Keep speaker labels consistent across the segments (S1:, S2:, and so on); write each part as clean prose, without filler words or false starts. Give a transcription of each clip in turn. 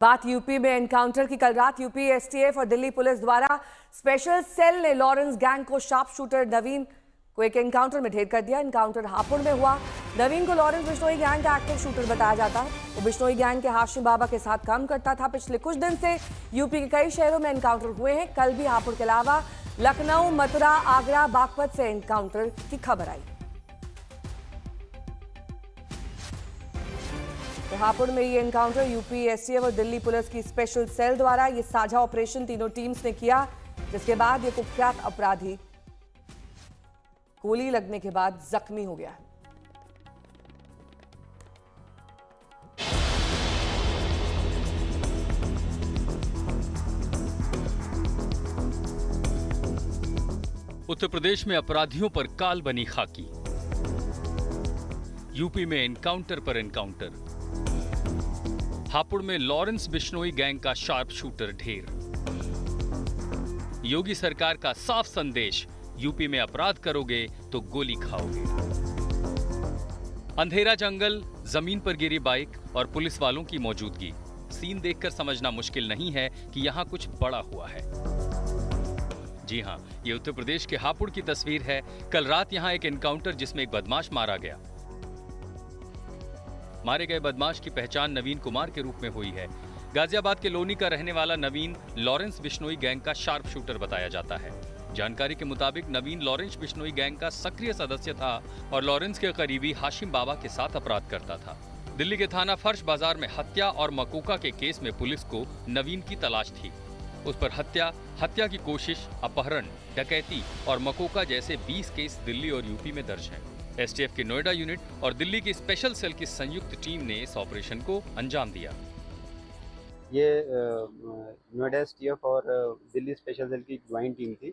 S1: बात यूपी में एनकाउंटर की। कल रात यूपी एसटीएफ और दिल्ली पुलिस द्वारा स्पेशल सेल ने लॉरेंस गैंग को शार्प शूटर नवीन को एक एनकाउंटर में ढेर कर दिया। एनकाउंटर हापुड़ में हुआ। नवीन को लॉरेंस बिश्नोई गैंग का एक्टिव शूटर बताया जाता है। वो बिश्नोई गैंग के हाशिम बाबा के साथ काम करता था। पिछले कुछ दिन से यूपी के कई शहरों में एनकाउंटर हुए हैं। कल भी हापुड़ के अलावा लखनऊ, मथुरा, आगरा, बागपत से एनकाउंटर की खबर आई। तो हापुड़ में ये एनकाउंटर यूपी एसटीएफ और दिल्ली पुलिस की स्पेशल सेल द्वारा ये साझा ऑपरेशन तीनों टीम्स ने किया, जिसके बाद ये कुख्यात अपराधी गोली लगने के बाद जख्मी हो गया।
S2: उत्तर प्रदेश में अपराधियों पर काल बनी खाकी। यूपी में एनकाउंटर पर एनकाउंटर। हापुड़ में लॉरेंस बिश्नोई गैंग का शार्प शूटर ढेर। योगी सरकार का साफ संदेश, यूपी में अपराध करोगे तो गोली खाओगे। अंधेरा जंगल, जमीन पर गिरी बाइक और पुलिस वालों की मौजूदगी। सीन देखकर समझना मुश्किल नहीं है कि यहां कुछ बड़ा हुआ है। जी हां, ये उत्तर प्रदेश के हापुड़ की तस्वीर है। कल रात यहां एक एनकाउंटर जिसमें एक बदमाश मारा गया। मारे गए बदमाश की पहचान नवीन कुमार के रूप में हुई है। गाजियाबाद के लोनी का रहने वाला नवीन लॉरेंस बिश्नोई गैंग का शार्प शूटर बताया जाता है। जानकारी के मुताबिक नवीन लॉरेंस बिश्नोई गैंग का सक्रिय सदस्य था और लॉरेंस के करीबी हाशिम बाबा के साथ अपराध करता था। दिल्ली के थाना फर्श बाजार में हत्या और मकोका के केस में पुलिस को नवीन की तलाश थी। उस पर हत्या की कोशिश, अपहरण, डकैती और मकोका जैसे 20 केस दिल्ली और यूपी में दर्ज हैं। एसटीएफ की नोएडा यूनिट और दिल्ली की स्पेशल सेल की संयुक्त टीम ने इस ऑपरेशन को अंजाम दिया।
S3: ये नोएडा एसटीएफ और दिल्ली स्पेशल सेल की ज्वाइंट टीम थी,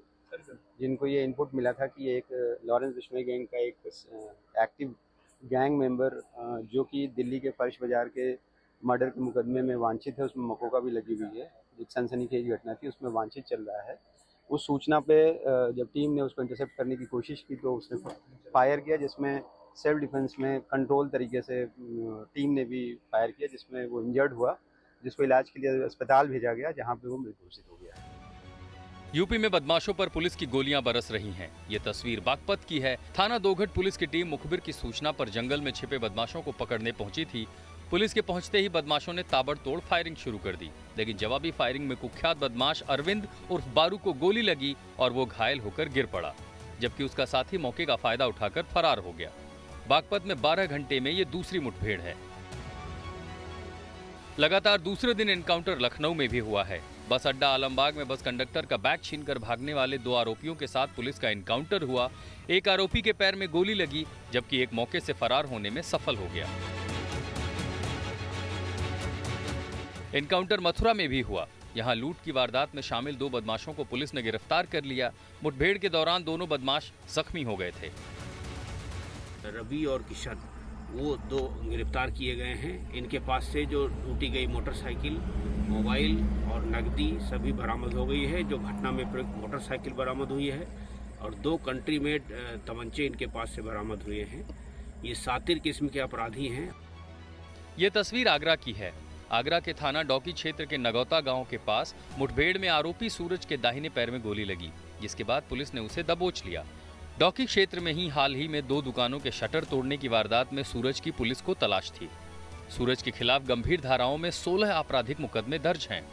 S3: जिनको ये इनपुट मिला था कि एक लॉरेंस बिश्नोई गैंग का एक एक्टिव गैंग मेंबर जो कि दिल्ली के फर्श बाजार के मर्डर के मुकदमे में वांछित है, उसमें मकोका भी लगी हुई है। एक सनसनीखेज घटना थी, उसमें वांछित चल रहा है। उस सूचना पे जब टीम ने उसको इंटरसेप्ट करने की कोशिश की तो उसने फायर किया, जिसमें सेल्फ डिफेंस में कंट्रोल तरीके से टीम ने भी फायर किया, जिसमें वो इंजर्ड हुआ, जिसको इलाज के लिए अस्पताल भेजा गया, जहां पे वो मृत घोषित हो गया।
S2: यूपी में बदमाशों पर पुलिस की गोलियां बरस रही हैं। ये तस्वीर बागपत की है। थाना दोघट पुलिस की टीम मुखबिर की सूचना पर जंगल में छिपे बदमाशों को पकड़ने पहुंची थी। पुलिस के पहुंचते ही बदमाशों ने ताबड़तोड़ फायरिंग शुरू कर दी, लेकिन जवाबी फायरिंग में कुख्यात बदमाश अरविंद उर्फ बारू को गोली लगी और वो घायल होकर गिर पड़ा, जबकि उसका साथी मौके का फायदा उठाकर फरार हो गया। बागपत में 12 घंटे में ये दूसरी मुठभेड़ है। लगातार दूसरे दिन एनकाउंटर लखनऊ में भी हुआ है। बस अड्डा आलमबाग में बस कंडक्टर का बैग छीनकर भागने वाले 2 आरोपियों के साथ पुलिस का एनकाउंटर हुआ। एक आरोपी के पैर में गोली लगी, जबकि एक मौके से फरार होने में सफल हो गया। एनकाउंटर मथुरा में भी हुआ। यहां लूट की वारदात में शामिल 2 बदमाशों को पुलिस ने गिरफ्तार कर लिया। मुठभेड़ के दौरान दोनों बदमाश जख्मी हो गए थे।
S4: रवि और किशन, वो 2 गिरफ्तार किए गए हैं। इनके पास से जो लूटी गई मोटरसाइकिल, मोबाइल और नकदी सभी बरामद हो गई है। जो घटना में प्रयुक्त मोटरसाइकिल बरामद हुई है और 2 कंट्री मेड तमंचे इनके पास से बरामद हुए हैं। ये सातिर किस्म के अपराधी हैं।
S2: ये तस्वीर आगरा की है। आगरा के थाना डौकी क्षेत्र के नगौता गांव के पास मुठभेड़ में आरोपी सूरज के दाहिने पैर में गोली लगी, जिसके बाद पुलिस ने उसे दबोच लिया। डौकी क्षेत्र में ही हाल ही में 2 दुकानों के शटर तोड़ने की वारदात में सूरज की पुलिस को तलाश थी। सूरज के खिलाफ गंभीर धाराओं में 16 आपराधिक मुकदमे दर्ज हैं।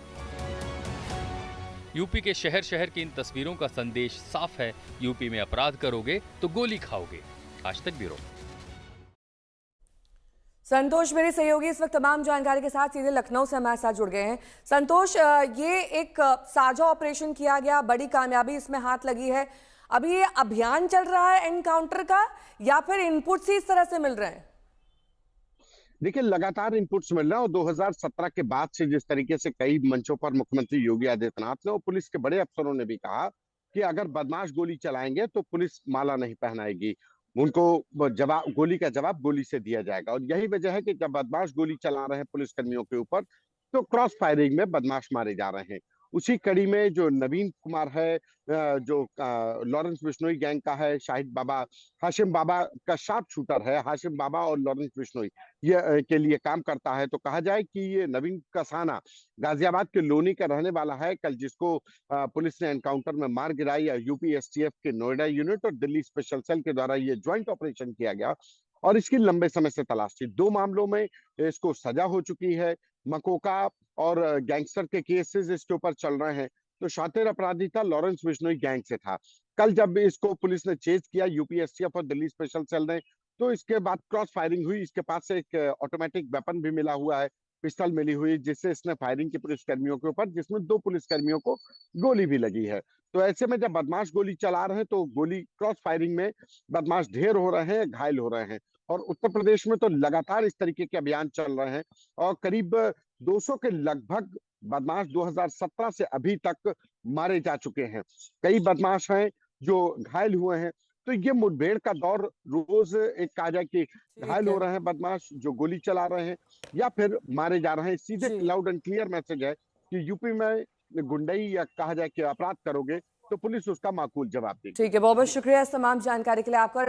S2: यूपी के शहर शहर की इन तस्वीरों का संदेश साफ है, यूपी में अपराध करोगे तो गोली खाओगे। आज तक ब्यूरो।
S1: संतोष मेरे सहयोगी इस वक्त तमाम जानकारी के साथ सीधे लखनऊ से हमारे साथ जुड़ गए हैं। संतोष, ये एक साझा ऑपरेशन किया गया, बड़ी कामयाबी इसमें हाथ लगी है। अभी ये अभियान चल रहा है एनकाउंटर का, या फिर इनपुट्स ही इस तरह से मिल रहे हैं?
S5: देखिए, लगातार इनपुट्स मिल रहे हैं और 2017 के बाद से जिस तरीके से कई मंचों पर मुख्यमंत्री योगी आदित्यनाथ ने और पुलिस के बड़े अफसरों ने भी कहा कि अगर बदमाश गोली चलाएंगे तो पुलिस माला नहीं पहनाएगी, उनको जवाब, गोली का जवाब गोली से दिया जाएगा। और यही वजह है कि जब बदमाश गोली चला रहे हैं पुलिसकर्मियों के ऊपर, तो क्रॉस फायरिंग में बदमाश मारे जा रहे हैं। उसी कड़ी में जो नवीन कुमार है, जो लॉरेंस बिश्नोई गैंग का है, शाहिद बाबा, हाशिम बाबा का शार्प शूटर है, हाशिम बाबा और लॉरेंस बिश्नोई ये के लिए काम करता है। तो कहा जाए कि ये नवीन कसाना गाजियाबाद के लोनी का रहने वाला है। कल जिसको पुलिस ने एनकाउंटर में मार गिराया, यूपी एसटीएफ के नोएडा यूनिट और दिल्ली स्पेशल सेल के द्वारा ये ज्वाइंट ऑपरेशन किया गया और इसकी लंबे समय से तलाश थी। 2 मामलों में इसको सजा हो चुकी है। मकोका और गैंगस्टर के केसेस इसके ऊपर चल रहे हैं। तो शातिर अपराधी था, लॉरेंस बिश्नोई गैंग से था। कल जब इसको पुलिस ने चेज किया, यूपी एसटीएफ और दिल्ली स्पेशल सेल ने, तो इसके बाद क्रॉस फायरिंग हुई। इसके पास से एक ऑटोमेटिक वेपन भी मिला हुआ है, पिस्टल मिली हुई, जिससे इसने फायरिंग की पुलिसकर्मियों के ऊपर, जिसमें 2 पुलिसकर्मियों को गोली भी लगी है। तो ऐसे में जब बदमाश गोली चला रहे हैं तो गोली क्रॉस फायरिंग में बदमाश ढेर हो रहे हैं, घायल हो रहे हैं। और उत्तर प्रदेश में तो लगातार इस तरीके के अभियान चल रहे हैं और करीब 200 के लगभग बदमाश 2017 से अभी तक मारे जा चुके हैं। कई बदमाश हैं जो घायल हुए हैं। तो ये मुठभेड़ का दौर रोज, एक कहा जाए कि घायल हो रहे हैं बदमाश जो गोली चला रहे हैं या फिर मारे जा रहे हैं। सीधे
S1: जी
S5: लाउड एंड क्लियर मैसेज है कि यूपी में गुंडई या कहा जाए कि अपराध करोगे तो पुलिस उसका माकूल जवाब देगी।
S1: ठीक है, बहुत बहुत शुक्रिया इस तमाम जानकारी के लिए आपका।